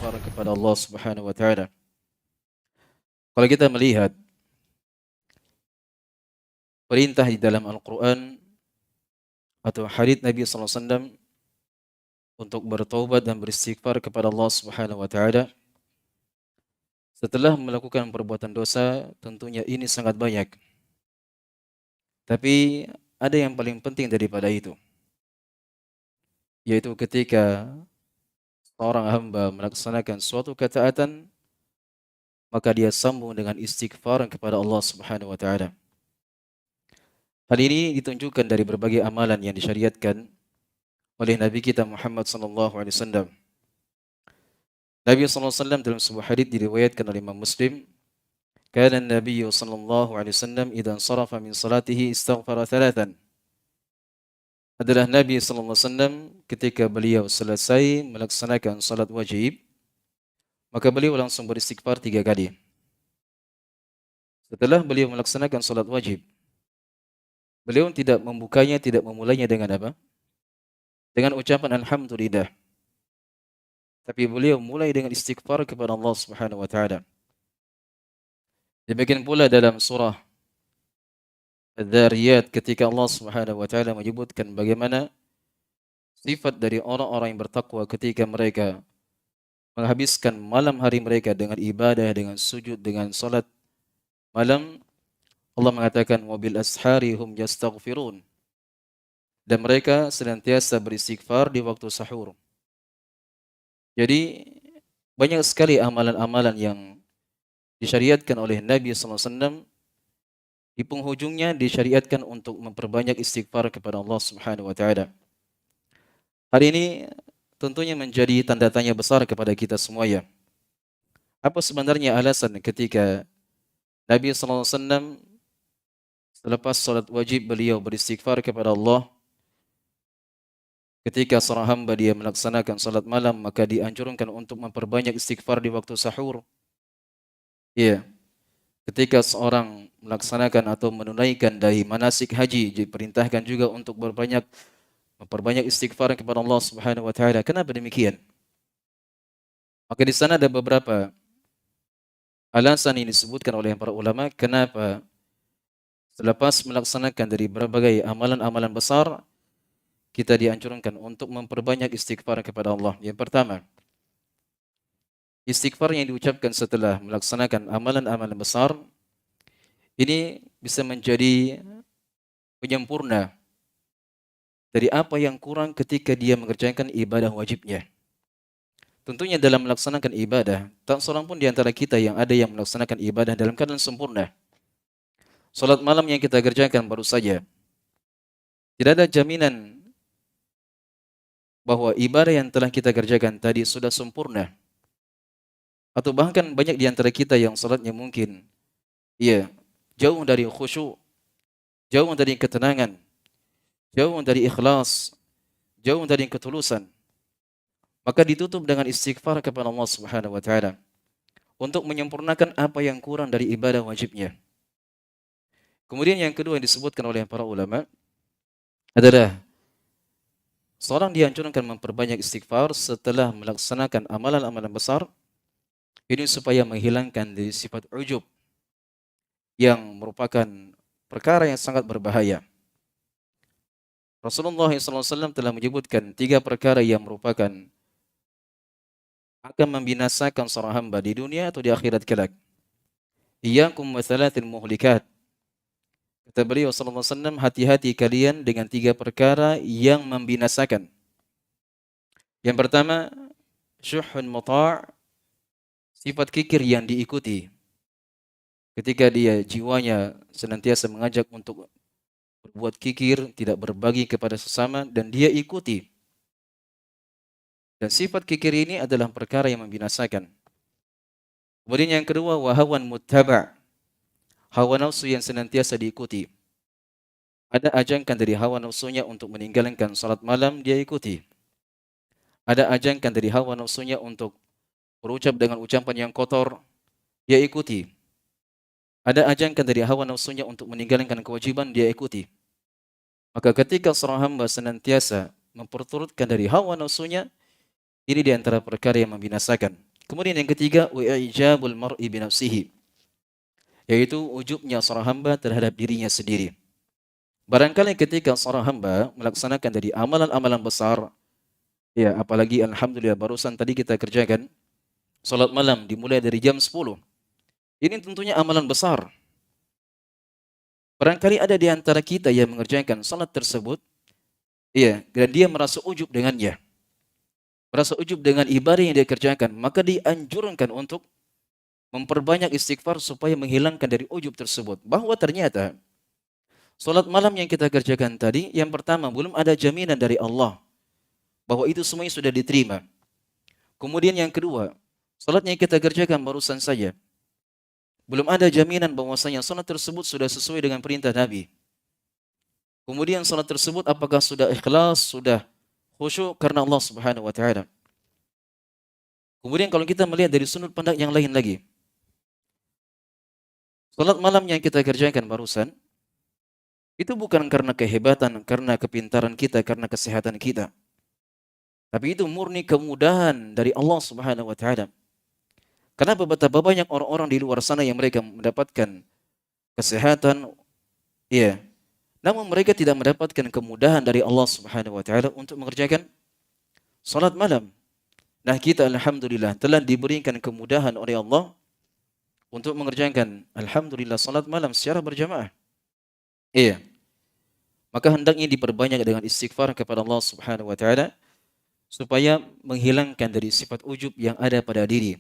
beristighfar kepada Allah Subhanahu wa taala. Kalau kita melihat perintah di dalam Al-Qur'an atau hadits Nabi sallallahu alaihi wasallam untuk bertaubat dan beristighfar kepada Allah Subhanahu wa taala setelah melakukan perbuatan dosa, tentunya ini sangat banyak. Tapi ada yang paling penting daripada itu, yaitu ketika seorang hamba melaksanakan suatu ketaatan, maka dia sambung dengan istighfar kepada Allah Subhanahu wa taala. Hal ini ditunjukkan dari berbagai amalan yang disyariatkan oleh Nabi kita Muhammad sallallahu alaihi wasallam. Nabi sallallahu alaihi wasallam dalam sebuah hadis diriwayatkan oleh Imam Muslim, kana an-nabiy sallallahu alaihi wasallam idza sarafa min salatihi istaghfara thalathan. Adalah Nabi sallallahu alaihi wasallam ketika beliau selesai melaksanakan salat wajib, maka beliau langsung beristighfar 3 kali. Setelah beliau melaksanakan salat wajib, beliau tidak membukanya, tidak memulainya dengan apa? Dengan ucapan alhamdulillah. Tapi beliau mulai dengan istighfar kepada Allah Subhanahu wa taala. Demikian pula dalam surah Adz-Dzariyat ketika Allah Subhanahu wa taala menyebutkan bagaimana sifat dari orang-orang yang bertakwa ketika mereka menghabiskan malam hari mereka dengan ibadah, dengan sujud, dengan salat malam, Allah mengatakan wabil ashari hum yastaghfirun, dan mereka senantiasa beristighfar di waktu sahur. Jadi banyak sekali amalan-amalan yang disyariatkan oleh Nabi sallallahu alaihi wasallam, di penghujungnya disyariatkan untuk memperbanyak istighfar kepada Allah Subhanahu wa taala. Hal ini tentunya menjadi tanda tanya besar kepada kita semua ya. Apa sebenarnya alasan ketika Nabi sallallahu alaihi wasallam selepas salat wajib beliau beristighfar kepada Allah, ketika seorang hamba dia melaksanakan salat malam maka dianjurkan untuk memperbanyak istighfar di waktu sahur. Ya, ketika seorang melaksanakan atau menunaikan dari manasik haji diperintahkan juga untuk memperbanyak istighfar kepada Allah Subhanahu wa taala. Kenapa demikian? Maka di sana ada beberapa alasan yang disebutkan oleh para ulama kenapa selepas melaksanakan dari berbagai amalan-amalan besar kita dianjurkan untuk memperbanyak istighfar kepada Allah. Yang pertama, istighfar yang diucapkan setelah melaksanakan amalan-amalan besar ini bisa menjadi penyempurna dari apa yang kurang ketika dia mengerjakan ibadah wajibnya. Tentunya dalam melaksanakan ibadah, tak seorang pun di antara kita yang ada yang melaksanakan ibadah dalam keadaan sempurna. Salat malam yang kita kerjakan baru saja, tidak ada jaminan bahwa ibadah yang telah kita kerjakan tadi sudah sempurna. Atau bahkan banyak di antara kita yang salatnya mungkin jauh dari khusyuk, jauh dari ketenangan, jauh dari ikhlas, jauh dari ketulusan. Maka ditutup dengan istighfar kepada Allah Subhanahu wa taala untuk menyempurnakan apa yang kurang dari ibadah wajibnya. Kemudian yang kedua yang disebutkan oleh para ulama adalah seorang dianjurkan memperbanyak istighfar setelah melaksanakan amalan-amalan besar, ini supaya menghilangkan dari sifat ujub yang merupakan perkara yang sangat berbahaya. Rasulullah SAW telah menyebutkan 3 perkara yang merupakan akan membinasakan seorang hamba di dunia atau di akhirat kelak. Iyyakum wa thalatsil muhlikat. Kata beliau sallallahu alaihi wasallam, hati-hati kalian dengan 3 perkara yang membinasakan. Yang pertama, syuhun muta', sifat kikir yang diikuti. Ketika dia jiwanya senantiasa mengajak untuk berbuat kikir, tidak berbagi kepada sesama, dan dia ikuti. Dan sifat kikir ini adalah perkara yang membinasakan. Kemudian yang kedua, wahawan muttaba', hawa nafsu yang senantiasa diikuti. Ada ajankan dari hawa nafsunya untuk meninggalkan salat malam, dia ikuti. Ada ajankan dari hawa nafsunya untuk berucap dengan ucapan yang kotor, dia ikuti. Ada ajankan dari hawa nafsunya untuk meninggalkan kewajiban, dia ikuti. Maka ketika seorang hamba senantiasa memperturutkan dari hawa nafsunya, ini di antara perkara yang membinasakan. Kemudian yang ketiga, wa i'jabul mar'i bi nafsihi, yaitu ujubnya seorang hamba terhadap dirinya sendiri. Barangkali ketika seorang hamba melaksanakan dari amalan-amalan besar, ya apalagi alhamdulillah barusan tadi kita kerjakan salat malam dimulai dari jam 10. Ini tentunya amalan besar. Barangkali ada di antara kita yang mengerjakan salat tersebut, ya, dan dia merasa ujub dengannya. Merasa ujub dengan ibadah yang dia kerjakan, maka dianjurkan untuk memperbanyak istighfar supaya menghilangkan dari ujub tersebut. Bahwa ternyata salat malam yang kita kerjakan tadi, yang pertama belum ada jaminan dari Allah bahwa itu semuanya sudah diterima. Kemudian yang kedua, salat yang kita kerjakan barusan saja, belum ada jaminan bahwasanya salat tersebut sudah sesuai dengan perintah Nabi. Kemudian salat tersebut apakah sudah ikhlas, sudah khusyuk karena Allah Subhanahu wa taala. Kemudian kalau kita melihat dari sudut pandang yang lain lagi, salat malam yang kita kerjakan barusan itu bukan karena kehebatan, karena kepintaran kita, karena kesehatan kita. Tapi itu murni kemudahan dari Allah Subhanahu wa taala. Kenapa betapa banyak orang-orang di luar sana yang mereka mendapatkan kesehatan, iya, namun mereka tidak mendapatkan kemudahan dari Allah Subhanahu wa taala untuk mengerjakan salat malam. Nah, kita alhamdulillah telah diberikan kemudahan oleh Allah untuk mengerjakan alhamdulillah salat malam secara berjamaah. Iya. Maka hendaknya diperbanyak dengan istighfar kepada Allah Subhanahu wa taala supaya menghilangkan dari sifat ujub yang ada pada diri.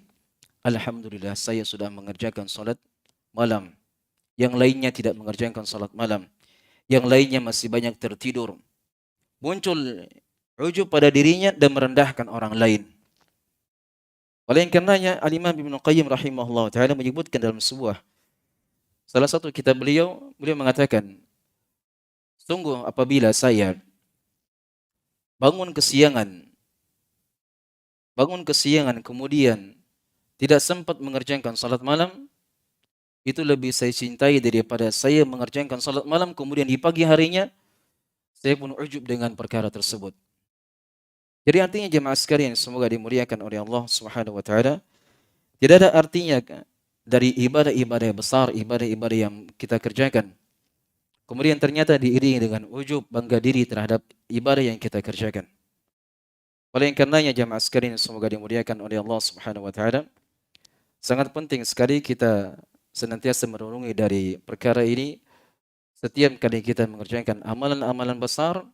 Alhamdulillah saya sudah mengerjakan salat malam. Yang lainnya tidak mengerjakan salat malam. Yang lainnya masih banyak tertidur. Muncul ujub pada dirinya dan merendahkan orang lain. Oleh karenanya Al-Imam Ibnu Qayyim rahimahullah taala menyebutkan dalam sebuah salah satu kitab beliau mengatakan, sungguh apabila saya bangun kesiangan kemudian tidak sempat mengerjakan salat malam, itu lebih saya cintai daripada saya mengerjakan salat malam kemudian di pagi harinya saya pun ujub dengan perkara tersebut. Jadi artinya jemaah sekalian semoga dimuliakan oleh Allah Subhanahu wa taala, tidak ada artinya dari ibadah-ibadah besar, ibadah-ibadah yang kita kerjakan kemudian ternyata diiringi dengan ujub, bangga diri terhadap ibadah yang kita kerjakan. Oleh karenanya jemaah sekalian semoga dimuliakan oleh Allah Subhanahu wa taala, sangat penting sekali kita senantiasa merenungi dari perkara ini setiap kali kita mengerjakan amalan-amalan besar.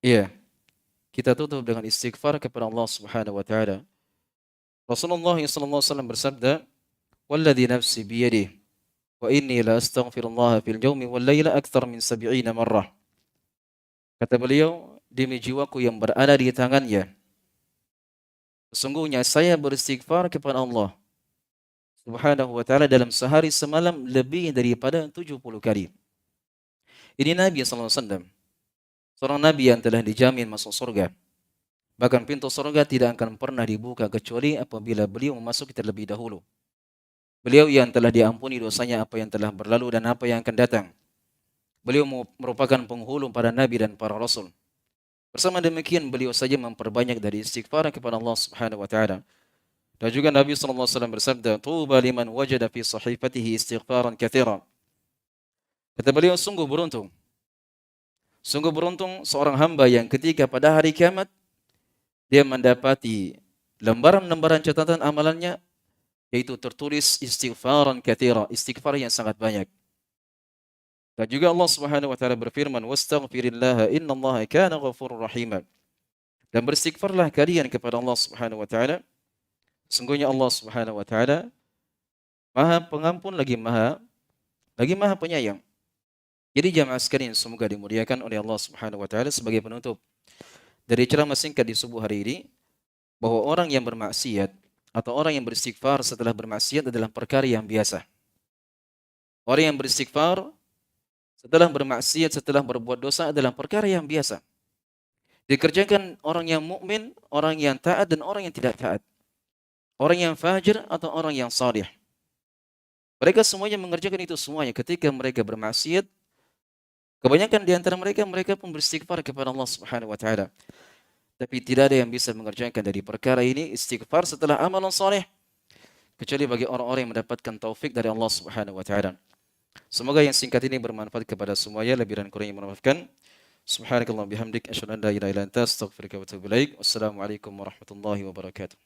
Iya, kita tutup dengan istighfar kepada Allah Subhanahu wa taala. Rasulullah sallallahu alaihi wasallam bersabda, "Walladzi nafsi biyadihi wa inni la astaghfirullah fil yawmi wal laila akthar min 70 marrah." Kata beliau, demi jiwaku yang berada di tangannya, sesungguhnya saya beristighfar kepada Allah Subhanahu wa taala dalam sehari semalam lebih daripada 70 kali. Ini Nabi sallallahu alaihi wasallam, seorang nabi yang telah dijamin masuk surga. Bahkan pintu surga tidak akan pernah dibuka kecuali apabila beliau memasuki terlebih dahulu. Beliau yang telah diampuni dosanya apa yang telah berlalu dan apa yang akan datang. Beliau merupakan penghulu para nabi dan para rasul. Bersama demikian beliau saja memperbanyak dari istighfar kepada Allah Subhanahu wa taala. Dan juga Nabi sallallahu alaihi wasallam bersabda, "Tuba liman wajada fi sahifatihi istighfaran katsiran." Kata beliau, sungguh beruntung seorang hamba yang ketika pada hari kiamat dia mendapati lembaran-lembaran catatan amalannya yaitu tertulis istighfaran katsira, istighfar yang sangat banyak. Dan juga Allah Subhanahu wa taala berfirman, "Wastaghfirillaha innallaha kana ghafurur rahim." Dan beristighfarlah kalian kepada Allah Subhanahu wa taala. Sungguhnya Allah Subhanahu wa taala Maha Pengampun lagi Maha Penyayang. Jadi jamaah sekalian semoga dimuliakan oleh Allah Subhanahu wa taala, sebagai penutup dari ceramah singkat di subuh hari ini, bahwa orang yang bermaksiat atau orang yang beristighfar setelah bermaksiat adalah perkara yang biasa. Orang yang beristighfar setelah bermaksiat, setelah berbuat dosa adalah perkara yang biasa. Dikerjakan orang yang mukmin, orang yang taat dan orang yang tidak taat. Orang yang fajir atau orang yang salih. Mereka semuanya mengerjakan itu semuanya ketika mereka bermaksiat. Kebanyakan di antara mereka pun beristighfar kepada Allah Subhanahu wa taala. Tapi tidak ada yang bisa mengerjakan dari perkara ini istighfar setelah amalan saleh kecuali bagi orang-orang yang mendapatkan taufik dari Allah Subhanahu wa taala. Semoga yang singkat ini bermanfaat kepada semuanya. Lebih dan kurangnya memaafkan. Subhanakallah bihamdik asyhadu an la ilaha illa anta astaghfiruka wa atubu ilaik. Wassalamualaikum warahmatullahi wabarakatuh.